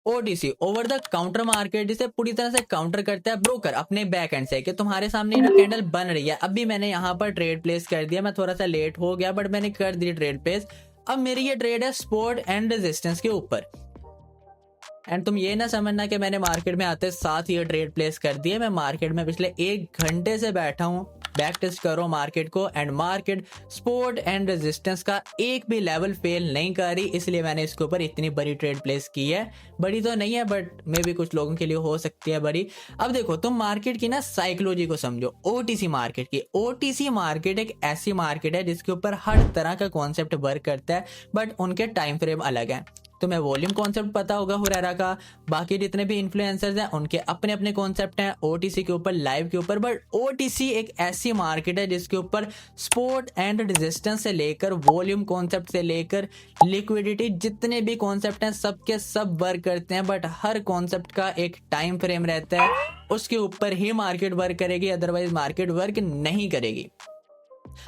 OTC over the counter market, जिसे पूरी तरह से काउंटर करता है ब्रोकर अपने बैक एंड से कि तुम्हारे सामने ये जो कैंडल बन रही है, अभी मैंने यहाँ पर ट्रेड प्लेस कर दिया, मैं थोड़ा सा लेट हो गया बट मैंने कर दी ट्रेड प्लेस। अब मेरी ये ट्रेड है सपोर्ट एंड रेजिस्टेंस के ऊपर। एंड तुम ये ना समझना कि मैंने मार्केट में आते साथ ये ट्रेड प्लेस कर दिए, मैं मार्केट में पिछले 1 घंटे से बैठा हूँ, बैक टेस्ट करो मार्केट को, and market support and resistance का एक भी लेवल फेल नहीं कर रही, इसलिए मैंने इसके ऊपर इतनी बड़ी ट्रेड प्लेस की है। बड़ी तो नहीं है बट मे भी कुछ लोगों के लिए हो सकती है बड़ी। अब देखो तुम मार्केट की ना साइकोलॉजी को समझो, ओटीसी मार्केट की। ओटीसी मार्केट एक ऐसी मार्केट है जिसके ऊपर हर तरह का कॉन्सेप्ट वर्क करता है, बट उनके टाइम फ्रेम अलग है। तुम्हें वॉल्यूम कॉन्सेप्ट पता होगा हुरैरा का, बाकी जितने भी इन्फ्लुएंसर्स हैं उनके अपने अपने कॉन्सेप्ट हैं ओटीसी के ऊपर, लाइव के ऊपर, बट ओटीसी एक ऐसी मार्केट है जिसके ऊपर सपोर्ट एंड रेजिस्टेंस से लेकर वॉल्यूम कॉन्सेप्ट से लेकर लिक्विडिटी, जितने भी कॉन्सेप्ट हैं सबके सब वर्क करते हैं, बट हर कॉन्सेप्ट का एक टाइम फ्रेम रहता है, उसके ऊपर ही मार्केट वर्क करेगी, अदरवाइज मार्केट वर्क नहीं करेगी।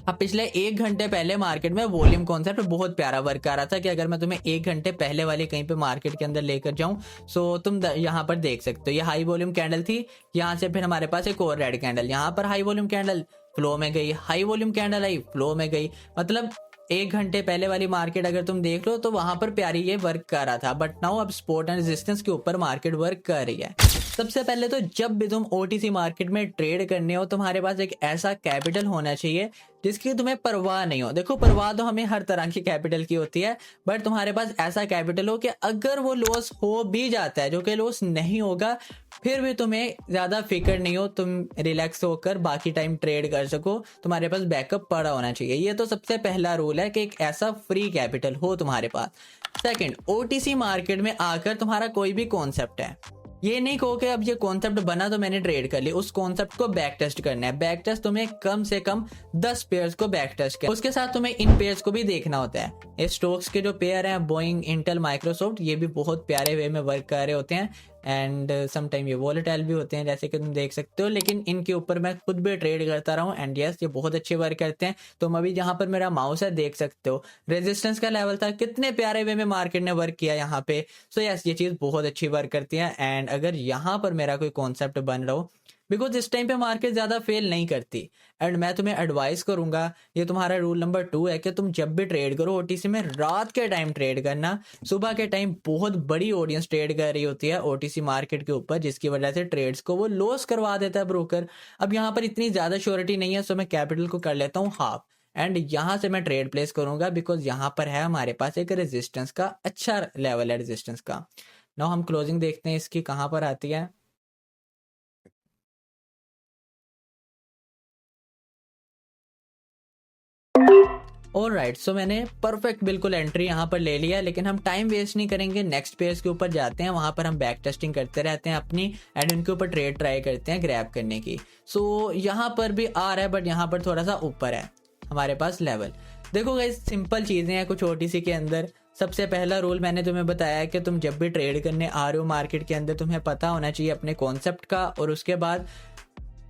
अब पिछले 1 घंटे पहले मार्केट में वॉल्यूम कॉन्सेप्ट बहुत प्यारा वर्क कर रहा था कि अगर मैं तुम्हें 1 घंटे पहले वाली कहीं पे मार्केट के अंदर लेकर जाऊं, सो तुम यहाँ पर देख सकते हो, ये हाई वॉल्यूम कैंडल थी, यहाँ से फिर हमारे पास एक और रेड कैंडल, यहाँ पर हाई वॉल्यूम कैंडल फ्लो में गई, हाई वॉल्यूम कैंडल आई फ्लो में गई। मतलब 1 घंटे पहले वाली मार्केट अगर तुम देख लो तो वहां पर प्यारी ये वर्क कर रहा था, बट नाउ अब सपोर्ट एंड रेजिस्टेंस के ऊपर मार्केट वर्क कर रही है। सबसे पहले तो जब भी तुम ओटीसी मार्केट में ट्रेड करने हो, तुम्हारे पास एक ऐसा कैपिटल होना चाहिए जिसकी तुम्हें परवाह नहीं हो। देखो परवाह तो हमें हर तरह की कैपिटल की होती है, बट तुम्हारे पास ऐसा कैपिटल हो कि अगर वो लॉस हो भी जाता है, जो कि लॉस नहीं होगा, फिर भी तुम्हें ज्यादा फिक्र नहीं हो, तुम रिलैक्स होकर बाकी टाइम ट्रेड कर सको, तुम्हारे पास बैकअप पड़ा होना चाहिए। ये तो सबसे पहला रूल है कि एक ऐसा फ्री कैपिटल हो तुम्हारे पास। सेकंड, ओटीसी मार्केट में आकर तुम्हारा कोई भी कॉन्सेप्ट है, ये नहीं कहो कि अब ये कॉन्सेप्ट बना तो मैंने ट्रेड कर लिया, उस कॉन्सेप्ट को बैक टेस्ट करना है। बैक टेस्ट तुम्हें कम से कम 10 पेयर्स को बैक टेस्ट करना है, उसके साथ तुम्हें इन पेयर्स को भी देखना होता है। ये स्टॉक्स के जो पेयर हैं बोइंग, इंटेल, माइक्रोसॉफ्ट, ये भी बहुत प्यारे वे में वर्क कर रहे होते हैं, एंड समटाइम ये वॉलेटाइल भी होते हैं जैसे कि तुम देख सकते हो, लेकिन इनके ऊपर मैं खुद भी ट्रेड करता रहा हूँ, एंड यस ये बहुत अच्छे वर्क करते हैं। तुम अभी जहां पर मेरा माउस है देख सकते हो, रेजिस्टेंस का लेवल था, कितने प्यारे वे में मार्केट ने वर्क किया यहाँ पे। सो यस ये चीज बहुत अच्छी वर्क करती है, एंड अगर यहाँ पर मेरा कोई कॉन्सेप्ट बन रहा हो, बिकॉज इस टाइम पे मार्केट ज्यादा फेल नहीं करती, एंड मैं तुम्हें एडवाइस करूंगा, ये तुम्हारा रूल नंबर 2 है कि तुम जब भी ट्रेड करो ओटीसी में रात के टाइम ट्रेड करना। सुबह के टाइम बहुत बड़ी ऑडियंस ट्रेड कर रही होती है ओटीसी मार्केट के ऊपर, जिसकी वजह से ट्रेड्स को वो लॉस करवा देता है ब्रोकर। अब यहाँ पर इतनी ज्यादा श्योरिटी नहीं है, सो मैं कैपिटल को कर लेता हूँ हाफ, एंड यहाँ से मैं ट्रेड प्लेस करूंगा, बिकॉज यहाँ पर है हमारे पास एक रेजिस्टेंस का अच्छा लेवल है रेजिस्टेंस का। नाउ हम क्लोजिंग देखते हैं इसकी कहाँ पर आती है। ऑलराइट, सो मैंने परफेक्ट बिल्कुल एंट्री यहाँ पर ले लिया, लेकिन हम टाइम वेस्ट नहीं करेंगे, नेक्स्ट पेज के ऊपर जाते हैं, वहां पर हम बैक टेस्टिंग करते रहते हैं अपनी, एंड उनके ऊपर ट्रेड ट्राई करते हैं ग्रैब करने की। सो यहाँ पर भी आ रहा है, बट यहाँ पर थोड़ा सा ऊपर है हमारे पास लेवल। देखो गाइस सिंपल चीजें हैं कुछ ओटीसी के अंदर। सबसे पहला रूल मैंने तुम्हें बताया है कि तुम जब भी ट्रेड करने आ रहे हो मार्केट के अंदर, तुम्हें पता होना चाहिए अपने कॉन्सेप्ट का, और उसके बाद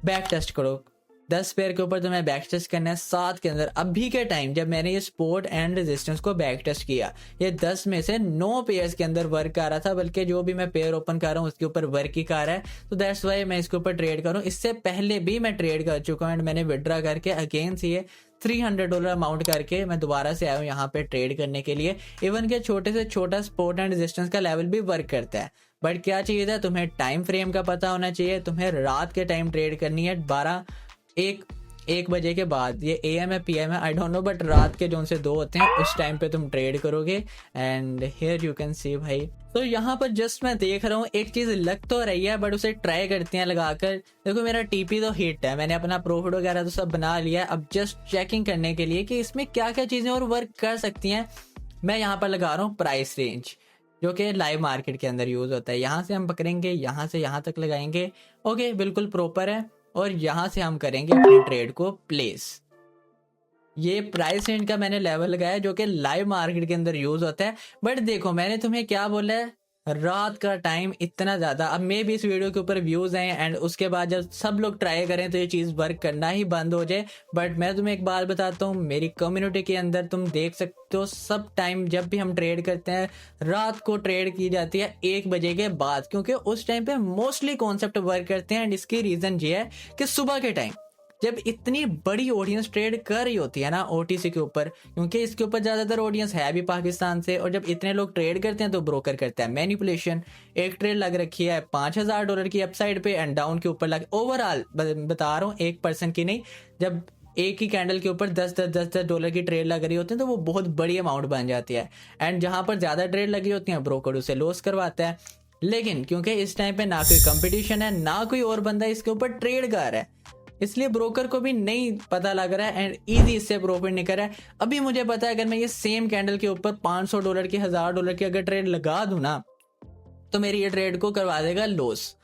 बैक टेस्ट करो। 10 पेयर के ऊपर तुम्हें बैक टेस्ट करना है 7 के अंदर। अभी के टाइम जब मैंने ये सपोर्ट एंड रेजिस्टेंस को बैक टेस्ट किया, ये 10 में से 9 पेयर्स के अंदर वर्क कर रहा था, बल्कि जो भी मैं पेयर ओपन कर रहा हूँ उसके ऊपर वर्क ही कर रहा है। तो दैट्स वाई मैं इसके ऊपर ट्रेड करूँ। इससे पहले भी मैं ट्रेड कर चुका हूँ, एंड मैंने विड्रा करके अगेन से ये $300 अमाउंट करके मैं दोबारा से आया हूँ यहाँ पे ट्रेड करने के लिए। इवन के छोटे से छोटा सपोर्ट एंड रेजिस्टेंस का लेवल भी वर्क करता है, बट क्या चाहिए था तुम्हें, टाइम फ्रेम का पता होना चाहिए। तुम्हें रात के टाइम ट्रेड करनी है, 1 बजे के बाद, ये AM है PM है आई डोंट नो, बट रात के जो से 2 होते हैं उस टाइम पे तुम ट्रेड करोगे। And here you can see भाई, तो यहाँ पर जस्ट मैं देख रहा हूँ एक चीज लग तो रही है, बट उसे ट्राई करते हैं लगाकर। देखो मेरा TP तो हिट है, मैंने अपना प्रॉफिट वगैरह तो सब बना लिया है, अब जस्ट चेकिंग करने के लिए कि इसमें क्या क्या चीजें और वर्क कर सकती हैं। मैं यहाँ पर लगा रहा हूँ प्राइस रेंज, जो कि लाइव मार्केट के अंदर यूज होता है। यहाँ से हम पकड़ेंगे, यहाँ से यहाँ तक लगाएंगे, ओके बिल्कुल प्रॉपर है, और यहां से हम करेंगे अपनी ट्रेड को प्लेस। ये प्राइस रेंज का मैंने लेवल लगाया जो कि लाइव मार्केट के अंदर यूज होता है। बट देखो मैंने तुम्हें क्या बोला है, रात का टाइम इतना ज़्यादा, अब मे भी इस वीडियो के ऊपर व्यूज़ हैं एंड उसके बाद जब सब लोग ट्राई करें तो ये चीज़ वर्क करना ही बंद हो जाए। बट मैं तुम्हें एक बात बताता हूँ, मेरी कम्युनिटी के अंदर तुम देख सकते हो सब टाइम जब भी हम ट्रेड करते हैं रात को ट्रेड की जाती है 1 बजे के बाद, क्योंकि उस टाइम पे मोस्टली कॉन्सेप्ट वर्क करते हैं। एंड इसकी रीज़न ये है कि सुबह के टाइम जब इतनी बड़ी ऑडियंस ट्रेड कर रही होती है ना ओटीसी के ऊपर, क्योंकि इसके ऊपर ज़्यादातर ऑडियंस है भी पाकिस्तान से, और जब इतने लोग ट्रेड करते हैं तो ब्रोकर करता है मैनिपुलेशन। एक ट्रेड लग रखी है $5000 की अपसाइड पे एंड डाउन के ऊपर लग, ओवरऑल बता रहा हूँ, एक पर्सन की नहीं, जब एक ही कैंडल के ऊपर 10-10 की ट्रेड लग रही होती है तो वो बहुत बड़ी अमाउंट बन जाती है। एंड जहां पर ज़्यादा ट्रेड लगी होती है ब्रोकर उसे लॉस करवाता है। लेकिन क्योंकि इस टाइम पे ना कोई कंपटीशन है ना कोई और बंदा इसके ऊपर ट्रेड कर रहा है, इसलिए ब्रोकर को भी नहीं पता लग रहा है एंड इजी इससे प्रॉफिट निकल रहा है। अभी मुझे पता है अगर मैं ये सेम कैंडल के ऊपर $500 की $1000 की अगर ट्रेड लगा दूं ना तो मेरी ये ट्रेड को करवा देगा लॉस।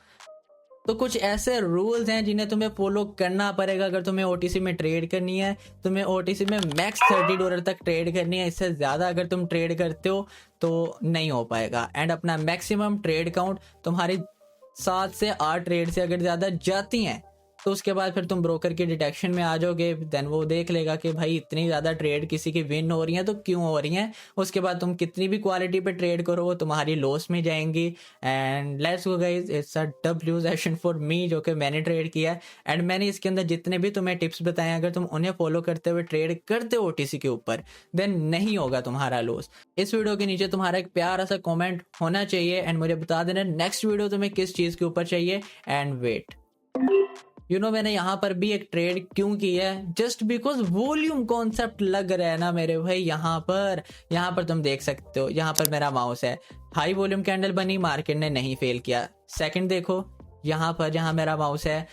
तो कुछ ऐसे रूल्स हैं जिन्हें तुम्हें फॉलो करना पड़ेगा अगर तुम्हें ओटीसी में ट्रेड करनी है। तुम्हें ओटीसी में मैक्स $30 तक ट्रेड करनी है, इससे ज़्यादा अगर तुम ट्रेड करते हो तो नहीं हो पाएगा। एंड अपना मैक्सिमम ट्रेड काउंट तुम्हारी 7 से 8 ट्रेड से अगर ज़्यादा जाती हैं तो उसके बाद फिर तुम ब्रोकर की डिटेक्शन में आ जाओगे। देन वो देख लेगा कि भाई इतनी ज़्यादा ट्रेड किसी की विन हो रही है तो क्यों हो रही हैं। उसके बाद तुम कितनी भी क्वालिटी पे ट्रेड करो वो तुम्हारी लॉस में जाएंगी। And let's go guys, it's a W session for me जो कि मैंने ट्रेड किया है। एंड मैंने इसके अंदर जितने भी तुम्हें टिप्स बताए अगर तुम उन्हें फॉलो करते हुए ट्रेड करते हो ओटीसी के ऊपर देन नहीं होगा तुम्हारा लॉस। इस वीडियो के नीचे तुम्हारा एक प्यारा सा कॉमेंट होना चाहिए एंड मुझे बता देना नेक्स्ट वीडियो तुम्हें किस चीज़ के ऊपर चाहिए। एंड वेट मैंने यहाँ पर भी एक ट्रेड क्यों की है, जस्ट बिकॉज वॉल्यूम कॉन्सेप्ट लग रहा है ना मेरे भाई। यहाँ पर तुम देख सकते हो, यहाँ पर मेरा माउस है, हाई वॉल्यूम कैंडल बनी, मार्केट ने नहीं फेल किया। सेकंड देखो यहाँ पर जहाँ मेरा माउस है,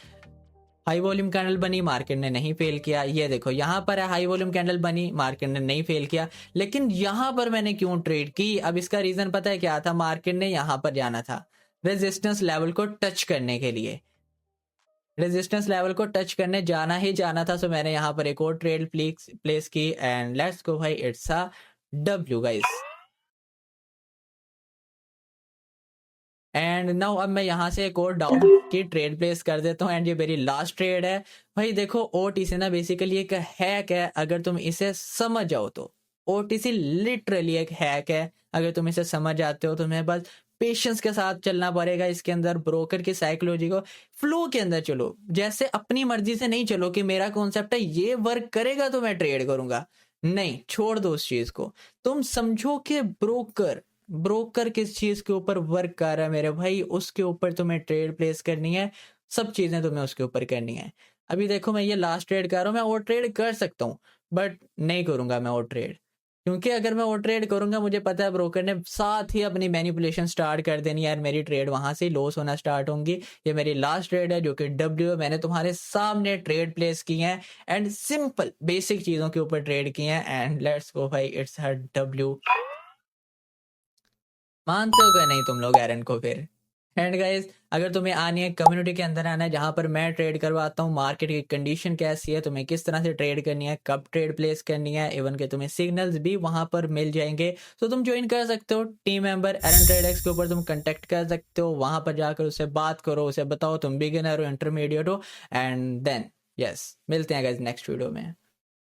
हाई वॉल्यूम कैंडल बनी, मार्केट ने नहीं फेल किया। ये देखो यहाँ पर है हाई वॉल्यूम कैंडल बनी, मार्केट ने नहीं फेल किया। लेकिन यहाँ पर मैंने क्यों ट्रेड की, अब इसका रीजन पता है क्या था, मार्केट ने यहाँ पर जाना था रेजिस्टेंस लेवल को टच करने के लिए, रेजिस्टेंस लेवल को टच करने जाना ही जाना था। सो मैंने यहाँ पर एक और ट्रेड प्लेस की एंड लेट्स गो भाई, it's a W guys. And now अब मैं यहाँ से एक और डाउन की ट्रेड प्लेस कर देता हूँ एंड ये मेरी लास्ट ट्रेड है भाई। देखो ओटीसी ना बेसिकली एक हैक है, अगर तुम इसे समझ जाओ तो ओटीसी लिटरली एक हैक है। अगर तुम इसे समझ जाते हो तो तुम्हें बस पेशेंस के साथ चलना पड़ेगा इसके अंदर, ब्रोकर की साइकोलॉजी को फ्लो के अंदर चलो, जैसे अपनी मर्जी से नहीं चलो कि मेरा कॉन्सेप्ट है ये वर्क करेगा तो मैं ट्रेड करूंगा, नहीं, छोड़ दो उस चीज को। तुम समझो कि ब्रोकर ब्रोकर किस चीज के ऊपर वर्क कर रहा है मेरे भाई, उसके ऊपर तुम्हें ट्रेड प्लेस करनी है, सब चीजें तुम्हें उसके ऊपर करनी है। अभी देखो मैं ये लास्ट ट्रेड कर रहा हूँ, मैं और ट्रेड कर सकता हूँ बट नहीं करूंगा मैं और ट्रेड, क्योंकि अगर मैं और ट्रेड करूंगा मुझे पता है ब्रोकर ने साथ ही अपनी मैनिपुलेशन स्टार्ट कर देनी है, मेरी ट्रेड वहां से लॉस होना स्टार्ट होंगी। ये मेरी लास्ट ट्रेड है जो कि डब्ल्यू, मैंने तुम्हारे सामने ट्रेड प्लेस की है एंड सिंपल बेसिक चीजों के ऊपर ट्रेड की है एंड लेट्स गो भाई, इट्स हर डब्ल्यू। मानते हो क्या नहीं तुम लोग एरन को फिर। एंड गाइस अगर तुम्हें आनी है कम्युनिटी के अंदर आना है जहां पर मैं ट्रेड करवाता हूँ, मार्केट की कंडीशन कैसी है, तुम्हें किस तरह से ट्रेड करनी है, कब ट्रेड प्लेस करनी है, इवन के तुम्हें सिग्नल्स भी वहां पर मिल जाएंगे। तो तुम ज्वाइन कर सकते हो टीम मेंबर एरन ट्रेड एक्स के ऊपर, तुम कंटेक्ट कर सकते हो, वहां पर जाकर उससे बात करो, उसे बताओ तुम बिगिनर हो इंटरमीडिएट हो एंड देन यस मिलते हैं गाइस नेक्स्ट वीडियो में।